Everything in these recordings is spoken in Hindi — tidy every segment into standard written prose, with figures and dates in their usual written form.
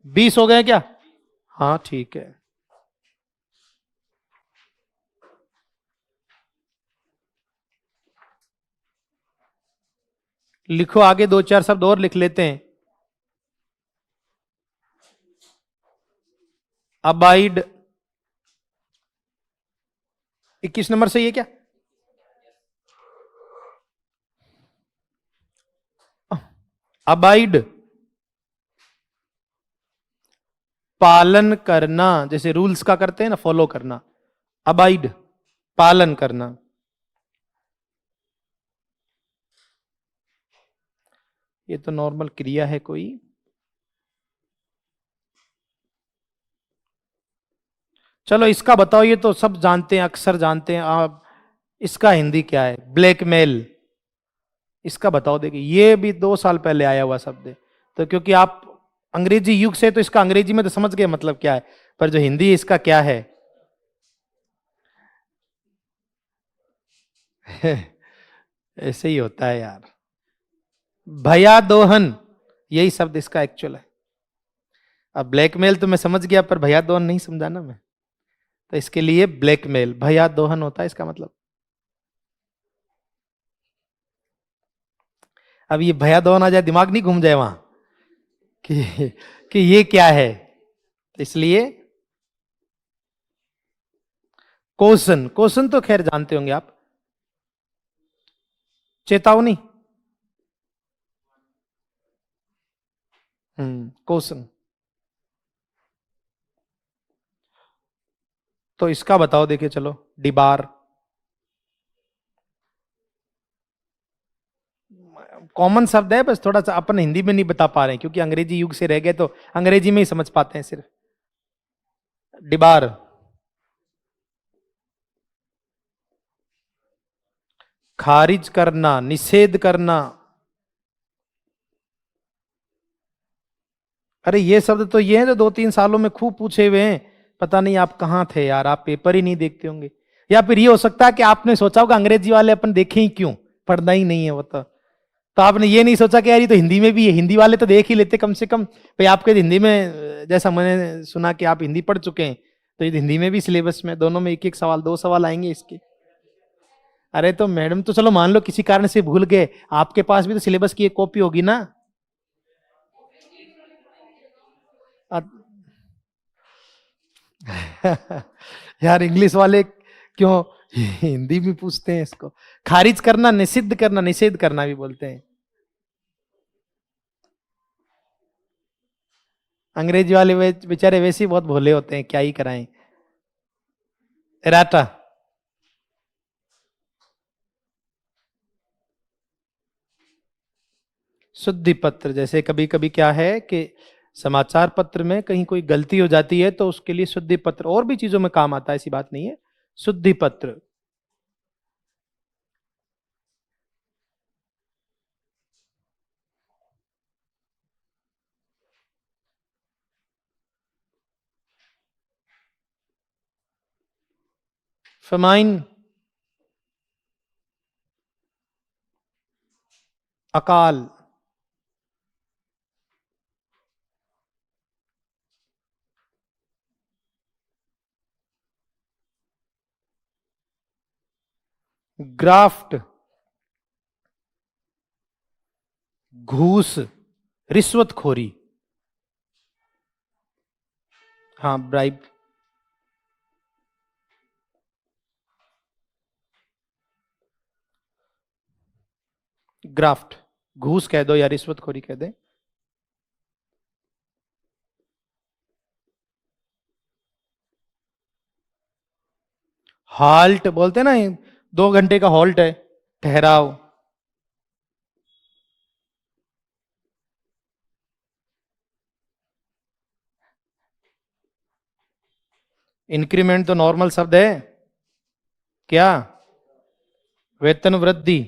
20 हो गए क्या? हाँ ठीक है। लिखो आगे, दो चार शब्द और लिख लेते हैं। अबाइड, 21 नंबर से ये क्या? अबाइड, पालन करना, जैसे रूल्स का करते हैं ना, फॉलो करना। अबाइड, पालन करना। ये तो नॉर्मल क्रिया है कोई। चलो इसका बताओ, ये तो सब जानते हैं, अक्सर जानते हैं आप। इसका हिंदी क्या है? ब्लैकमेल। इसका बताओ। देखिए ये भी 2 साल पहले आया हुआ शब्द है, तो क्योंकि आप अंग्रेजी युग से, तो इसका अंग्रेजी में तो समझ गए मतलब क्या है, पर जो हिंदी है इसका क्या है? ऐसे ही होता है यार। भया दोहन, यही शब्द इसका एक्चुअल है। अब ब्लैकमेल तो मैं समझ गया, पर भया दोहन नहीं समझा ना मैं। तो इसके लिए ब्लैकमेल, भया दोहन होता है इसका मतलब। अब ये भया दोहन आ जाए, दिमाग नहीं घूम जाए वहां कि ये क्या है। तो इसलिए क्वेश्चन, क्वेश्चन तो खैर जानते होंगे आप। चेतावनी। क्वेश्चन। तो इसका बताओ, देखिए चलो। डिबार, कॉमन शब्द है, बस थोड़ा सा अपन हिंदी में नहीं बता पा रहे हैं, क्योंकि अंग्रेजी युग से रह गए, तो अंग्रेजी में ही समझ पाते हैं सिर्फ। डिबार, खारिज करना, निषेध करना। अरे ये शब्द तो ये है जो 2-3 सालों में खूब पूछे हुए हैं। पता नहीं आप कहाँ थे यार, आप पेपर ही नहीं देखते होंगे, या फिर ये हो सकता है कि आपने सोचा होगा अंग्रेजी वाले अपन देखें ही क्यों, पढ़ना ही नहीं है वो तो आपने ये नहीं सोचा कि यार ये तो हिंदी में भी है, हिंदी वाले तो देख ही लेते कम से कम। भाई आपके हिंदी में, जैसा मैंने सुना कि आप हिंदी पढ़ चुके हैं, तो ये हिंदी में भी सिलेबस में दोनों में एक एक सवाल, 2 सवाल आएंगे इसके। अरे तो मैडम, तो चलो मान लो किसी कारण से भूल गए, आपके पास भी तो सिलेबस की एक कॉपी होगी ना। यार इंग्लिश वाले क्यों हिंदी में पूछते हैं इसको? खारिज करना, निषिद्ध करना, निषेध करना भी बोलते हैं। अंग्रेजी वाले बेचारे वैसे ही बहुत भोले होते हैं, क्या ही कराएं। एराटा, शुद्धि पत्र। जैसे कभी कभी क्या है कि समाचार पत्र में कहीं कोई गलती हो जाती है, तो उसके लिए शुद्धि पत्र, और भी चीजों में काम आता है, ऐसी बात नहीं है। शुद्धि पत्र। फमाइन, अकाल। ग्राफ्ट, घूस, रिश्वतखोरी। हाँ, ब्राइब। ग्राफ्ट, घूस कह दो या रिश्वतखोरी कह दे। हाल्ट बोलते हैं ना, 2 घंटे का हॉल्ट है, ठहराव। इंक्रीमेंट तो नॉर्मल शब्द है। क्या? वेतन वृद्धि।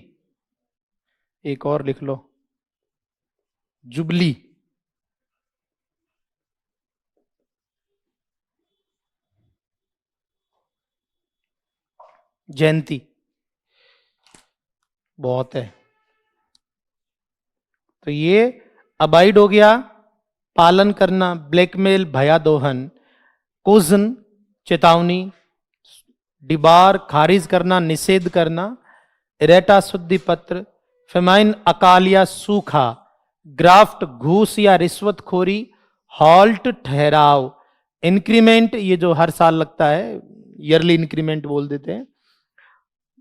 एक और लिख लो, जुबली। जयंती। बहुत है। तो ये अबाइड हो गया, पालन करना, ब्लैकमेल, भयादोहन, कोजन चेतावनी, डिबार खारिज करना, निषेध करना, इरेटा शुद्धि पत्र, फेमाइन अकाल या सूखा, ग्राफ्ट घूस या रिश्वतखोरी, हॉल्ट ठहराव, इंक्रीमेंट ये जो हर साल लगता है, ईयरली इंक्रीमेंट बोल देते हैं,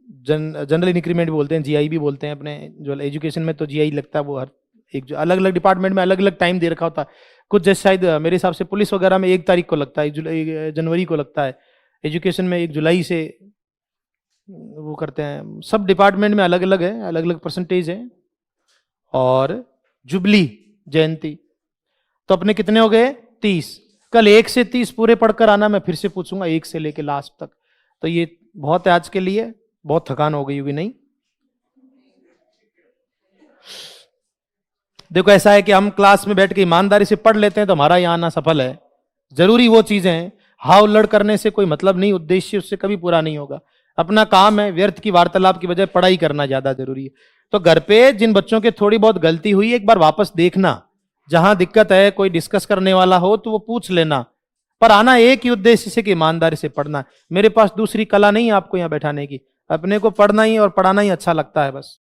जनरल इंक्रीमेंट बोलते हैं, जीआई भी बोलते हैं अपने जो एजुकेशन में, तो जीआई लगता है वो हर एक जो अलग अलग डिपार्टमेंट में अलग अलग टाइम दे रखा होता है। कुछ जैसे शायद मेरे हिसाब से पुलिस वगैरह में 1 तारीख को लगता है, 1 जनवरी को लगता है, एजुकेशन में 1 जुलाई से वो करते हैं। सब डिपार्टमेंट में अलग अलग है, अलग अलग परसेंटेज है। और जुबली जयंती तो अपने कितने हो गए? 30। कल 1 से 30 पूरे पढ़कर आना, मैं फिर से पूछूंगा 1 से लेके लास्ट तक। तो ये बहुत है आज के लिए, बहुत थकान हो गई होगी नहीं? देखो ऐसा है कि हम क्लास में बैठ के ईमानदारी से पढ़ लेते हैं तो हमारा यहाँ आना सफल है। जरूरी वो चीजें हैं, हाव लड़ करने से कोई मतलब नहीं, उद्देश्य उससे कभी पूरा नहीं होगा। अपना काम है, व्यर्थ की वार्तालाप की बजाय पढ़ाई करना ज्यादा जरूरी है। तो घर पे जिन बच्चों के थोड़ी बहुत गलती हुई, एक बार वापस देखना, जहां दिक्कत है कोई डिस्कस करने वाला हो तो वो पूछ लेना, पर आना एक ही उद्देश्य से कि ईमानदारी से पढ़ना। मेरे पास दूसरी कला नहीं है आपको यहाँ बैठाने की, अपने को पढ़ना ही और पढ़ाना ही अच्छा लगता है बस।